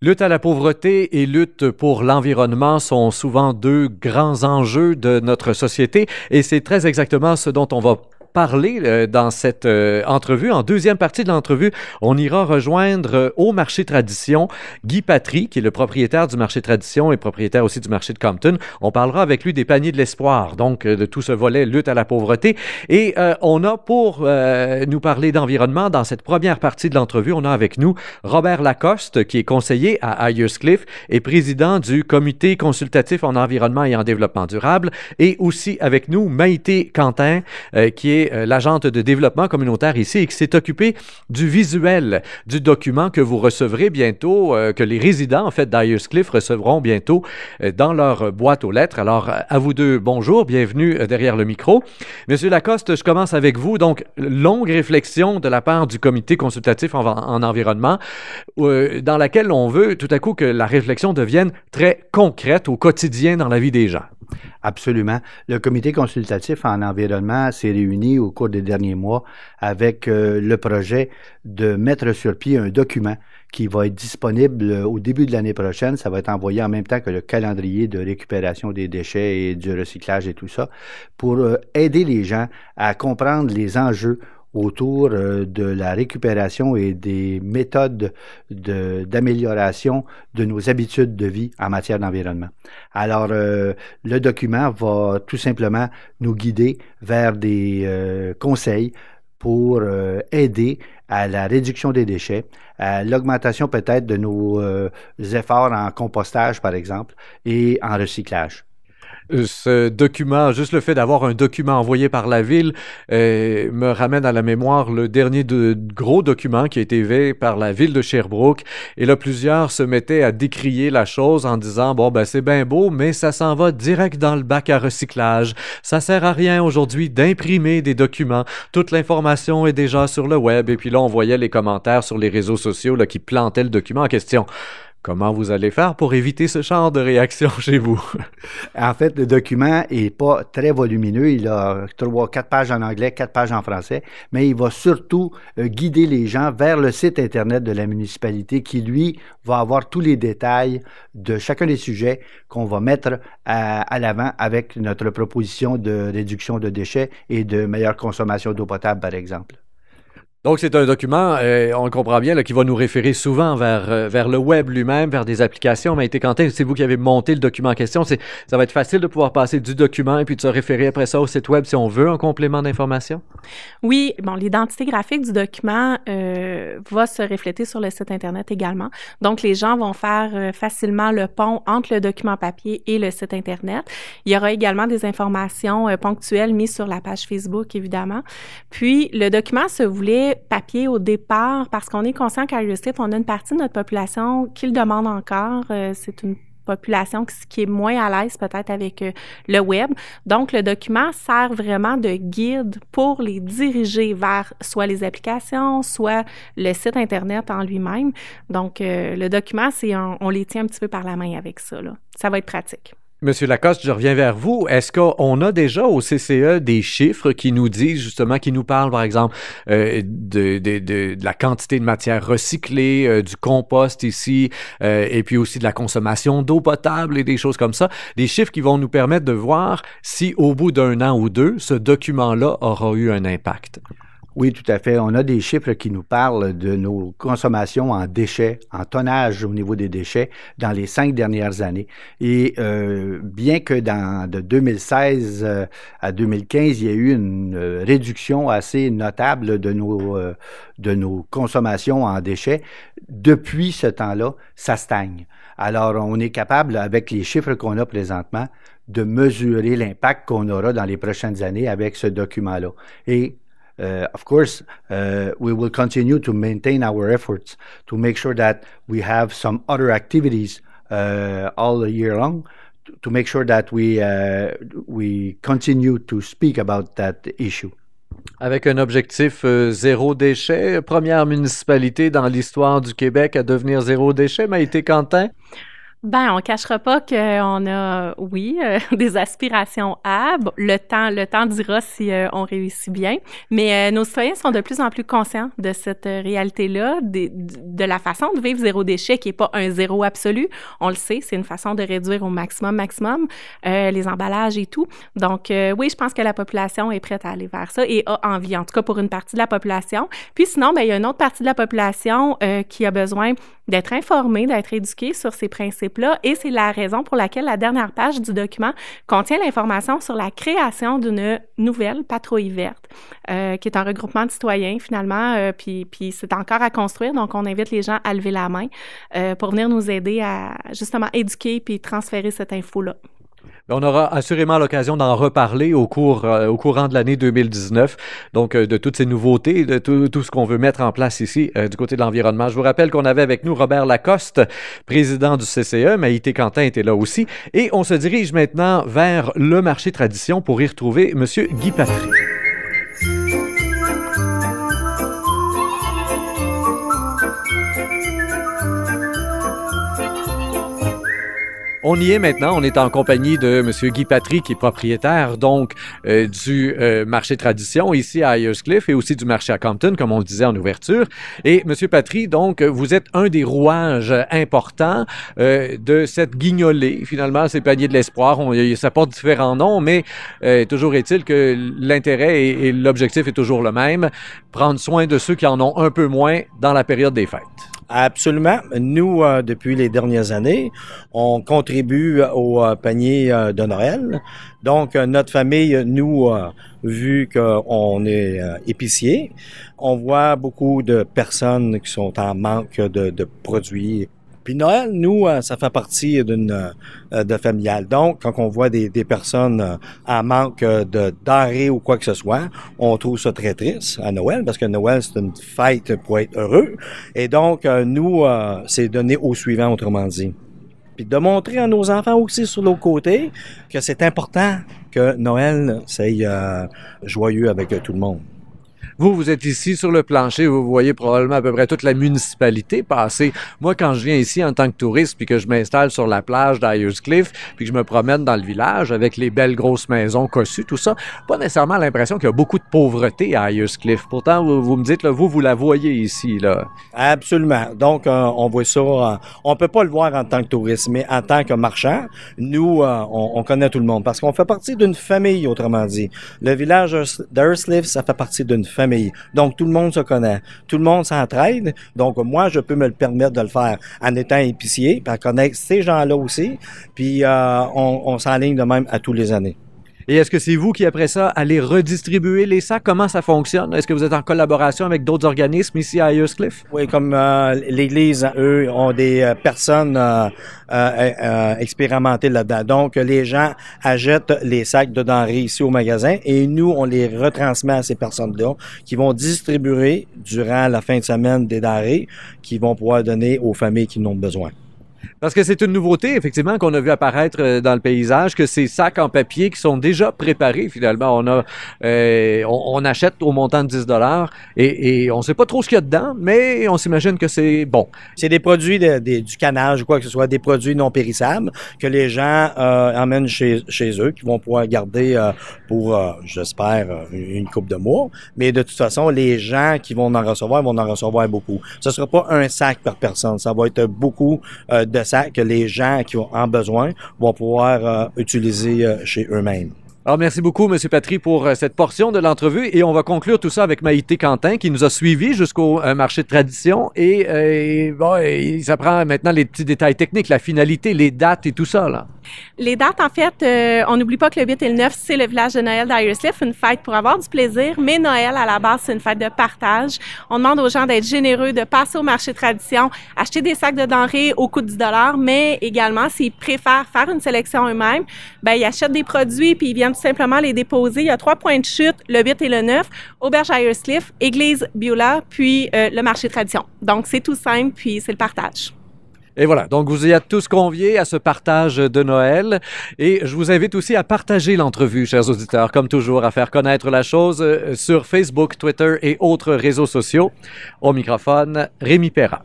Lutte à la pauvreté et lutte pour l'environnement sont souvent deux grands enjeux de notre société et c'est très exactement ce dont on va parler dans cette entrevue. En deuxième partie de l'entrevue, on ira rejoindre au marché Tradition Guy Patry, qui est le propriétaire du marché Tradition et propriétaire aussi du marché de Compton. On parlera avec lui des paniers de l'espoir, donc de tout ce volet lutte à la pauvreté. Et on a pour nous parler d'environnement, dans cette première partie de l'entrevue, on a avec nous Robert Lacoste, qui est conseiller à Ayerscliff et président du comité consultatif en environnement et en développement durable. Et aussi avec nous Maïté Quentin, qui est l'agente de développement communautaire ici et qui s'est occupée du visuel du document que vous recevrez bientôt, que les résidents, en fait, d'Ayerscliff recevront bientôt dans leur boîte aux lettres. Alors, à vous deux, bonjour, bienvenue derrière le micro. Monsieur Lacoste, je commence avec vous. Donc, longue réflexion de la part du comité consultatif en environnement, dans laquelle on veut tout à coup que la réflexion devienne très concrète au quotidien dans la vie des gens. Absolument. Le comité consultatif en environnement s'est réuni au cours des derniers mois avec le projet de mettre sur pied un document qui va être disponible au début de l'année prochaine. Ça va être envoyé en même temps que le calendrier de récupération des déchets et du recyclage et tout ça, pour aider les gens à comprendre les enjeux autour de la récupération et des méthodes d'amélioration de nos habitudes de vie en matière d'environnement. Alors, le document va tout simplement nous guider vers des conseils pour aider à la réduction des déchets, à l'augmentation peut-être de nos efforts en compostage, par exemple, et en recyclage. Ce document, juste le fait d'avoir un document envoyé par la ville me ramène à la mémoire le dernier gros document qui a été fait par la ville de Sherbrooke. Et là, plusieurs se mettaient à décrier la chose en disant, bon, ben c'est bien beau, mais ça s'en va direct dans le bac à recyclage. Ça sert à rien aujourd'hui d'imprimer des documents. Toute l'information est déjà sur le web. Et puis là, on voyait les commentaires sur les réseaux sociaux là, qui plantaient le document en question. Comment vous allez faire pour éviter ce genre de réaction chez vous? En fait, le document est pas très volumineux. Il a 4 pages en anglais, 4 pages en français, mais il va surtout guider les gens vers le site Internet de la municipalité qui, lui, va avoir tous les détails de chacun des sujets qu'on va mettre à l'avant avec notre proposition de réduction de déchets et de meilleure consommation d'eau potable, par exemple. Donc, c'est un document, on le comprend bien, là, qui va nous référer souvent vers le web lui-même, vers des applications. Maïté Quentin, c'est vous qui avez monté le document en question. Ça va être facile de pouvoir passer du document et puis de se référer après ça au site web si on veut un complément d'information? Oui, bon, l'identité graphique du document va se refléter sur le site Internet également. Donc, les gens vont faire facilement le pont entre le document papier et le site Internet. Il y aura également des informations ponctuelles mises sur la page Facebook, évidemment. Puis, le document se voulait papier au départ parce qu'on est conscient qu'à Ayerscliff, on a une partie de notre population qui le demande encore. C'est une population qui est moins à l'aise peut-être avec le web. Donc, le document sert vraiment de guide pour les diriger vers soit les applications, soit le site Internet en lui-même. Donc, le document, on les tient un petit peu par la main avec ça, là. Ça va être pratique. Monsieur Lacoste, je reviens vers vous. Est-ce qu'on a déjà au CCE des chiffres qui nous disent justement, qui nous parlent par exemple de la quantité de matière recyclée, du compost ici, et puis aussi de la consommation d'eau potable et des choses comme ça, des chiffres qui vont nous permettre de voir si au bout d'un an ou deux, ce document-là aura eu un impact? Oui, tout à fait. On a des chiffres qui nous parlent de nos consommations en déchets, en tonnage au niveau des déchets dans les 5 dernières années. Et bien que de 2016 à 2015, il y a eu une réduction assez notable de nos consommations en déchets, depuis ce temps-là, ça stagne. Alors, on est capable, avec les chiffres qu'on a présentement, de mesurer l'impact qu'on aura dans les prochaines années avec ce document-là. Et of course, we will continue to maintain our efforts to make sure that we have some other activities all year long to make sure that we continue to speak about that issue. Avec un objectif zéro déchet, première municipalité dans l'histoire du Québec à devenir zéro déchet, Maïté Quentin? Ben, on cachera pas qu'on a, oui, des aspirations à. Bon, le temps dira si on réussit bien. Mais nos citoyens sont de plus en plus conscients de cette réalité-là, de la façon de vivre zéro déchet, qui est pas un zéro absolu. On le sait, c'est une façon de réduire au maximum les emballages et tout. Donc, oui, je pense que la population est prête à aller vers ça et a envie, en tout cas pour une partie de la population. Puis sinon, ben, il y a une autre partie de la population qui a besoin d'être informée, d'être éduquée sur ces principes-là. Et c'est la raison pour laquelle la dernière page du document contient l'information sur la création d'une nouvelle patrouille verte, qui est un regroupement de citoyens, finalement, puis c'est encore à construire. Donc, on invite les gens à lever la main pour venir nous aider à, justement, éduquer puis transférer cette info-là. On aura assurément l'occasion d'en reparler au courant de l'année 2019, donc de toutes ces nouveautés, de tout ce qu'on veut mettre en place ici du côté de l'environnement. Je vous rappelle qu'on avait avec nous Robert Lacoste, président du CCE, Maïté Quentin était là aussi, et on se dirige maintenant vers le marché tradition pour y retrouver M. Guy Patry. On y est maintenant. On est en compagnie de M. Guy Patry, qui est propriétaire donc du marché Tradition ici à Ayerscliff et aussi du marché à Compton, comme on le disait en ouverture. Et M. Patry, donc, vous êtes un des rouages importants de cette guignolée, finalement, ces paniers de l'espoir. Ça porte différents noms, mais toujours est-il que l'intérêt et l'objectif est toujours le même, prendre soin de ceux qui en ont un peu moins dans la période des fêtes. Absolument. Nous, depuis les dernières années, on contribue au panier de Noël. Donc, notre famille, nous, vu qu'on est épicier, on voit beaucoup de personnes qui sont en manque de produits. Puis Noël, nous, ça fait partie de familial. Donc, quand on voit des personnes en manque de denrées ou quoi que ce soit, on trouve ça très triste à Noël, parce que Noël, c'est une fête pour être heureux. Et donc, nous, c'est donné au suivant, autrement dit. Puis de montrer à nos enfants aussi sur l'autre côté que c'est important que Noël, c'est joyeux avec tout le monde. Vous êtes ici sur le plancher, vous voyez probablement à peu près toute la municipalité passer. Moi, quand je viens ici en tant que touriste, puis que je m'installe sur la plage d'Ayerscliff, puis que je me promène dans le village avec les belles grosses maisons cossues, tout ça, pas nécessairement l'impression qu'il y a beaucoup de pauvreté à Ayerscliff. Pourtant, vous me dites, là, vous la voyez ici, là. Absolument. Donc, on voit ça. On peut pas le voir en tant que touriste, mais en tant que marchand, nous, on connaît tout le monde parce qu'on fait partie d'une famille, autrement dit. Le village d'Ayerscliff, ça fait partie d'une famille. Donc, tout le monde se connaît. Tout le monde s'entraide. Donc, moi, je peux me le permettre de le faire en étant épicier, puis à connaître ces gens-là aussi. Puis, on s'enligne de même à tous les années. Et est-ce que c'est vous qui, après ça, allez redistribuer les sacs? Comment ça fonctionne? Est-ce que vous êtes en collaboration avec d'autres organismes ici à Ayerscliff? Oui, comme l'Église, eux, ont des personnes expérimentées là-dedans. Donc, les gens achètent les sacs de denrées ici au magasin et nous, on les retransmet à ces personnes-là qui vont distribuer durant la fin de semaine des denrées qui vont pouvoir donner aux familles qui en ont besoin. Parce que c'est une nouveauté, effectivement, qu'on a vu apparaître dans le paysage, que ces sacs en papier qui sont déjà préparés, finalement, on achète au montant de 10 $ et on ne sait pas trop ce qu'il y a dedans, mais on s'imagine que c'est bon. C'est des produits du canage ou quoi que ce soit, des produits non périssables que les gens emmènent chez eux, qui vont pouvoir garder pour, j'espère, une couple de mois. Mais de toute façon, les gens qui vont en recevoir beaucoup. Ce ne sera pas un sac par personne, ça va être beaucoup de sacs que les gens qui ont en besoin vont pouvoir utiliser chez eux-mêmes. Alors, merci beaucoup, M. Patry, pour cette portion de l'entrevue. Et on va conclure tout ça avec Maïté Quentin, qui nous a suivis jusqu'au marché de tradition. Et ça prend maintenant les petits détails techniques, la finalité, les dates et tout ça, là. Les dates, en fait, on n'oublie pas que le 8 et le 9, c'est le village de Noël d'Ayerscliff, une fête pour avoir du plaisir. Mais Noël, à la base, c'est une fête de partage. On demande aux gens d'être généreux, de passer au marché de tradition, acheter des sacs de denrées au coût de 10 $, mais également, s'ils préfèrent faire une sélection eux-mêmes, ben ils achètent des produits puis ils viennent tout simplement les déposer. Il y a 3 points de chute, le 8 et le 9, auberge Ayerscliff, église Beulah, puis le marché de tradition. Donc, c'est tout simple, puis c'est le partage. Et voilà, donc vous y êtes tous conviés à ce partage de Noël. Et je vous invite aussi à partager l'entrevue, chers auditeurs, comme toujours, à faire connaître la chose sur Facebook, Twitter et autres réseaux sociaux. Au microphone, Rémi Perra.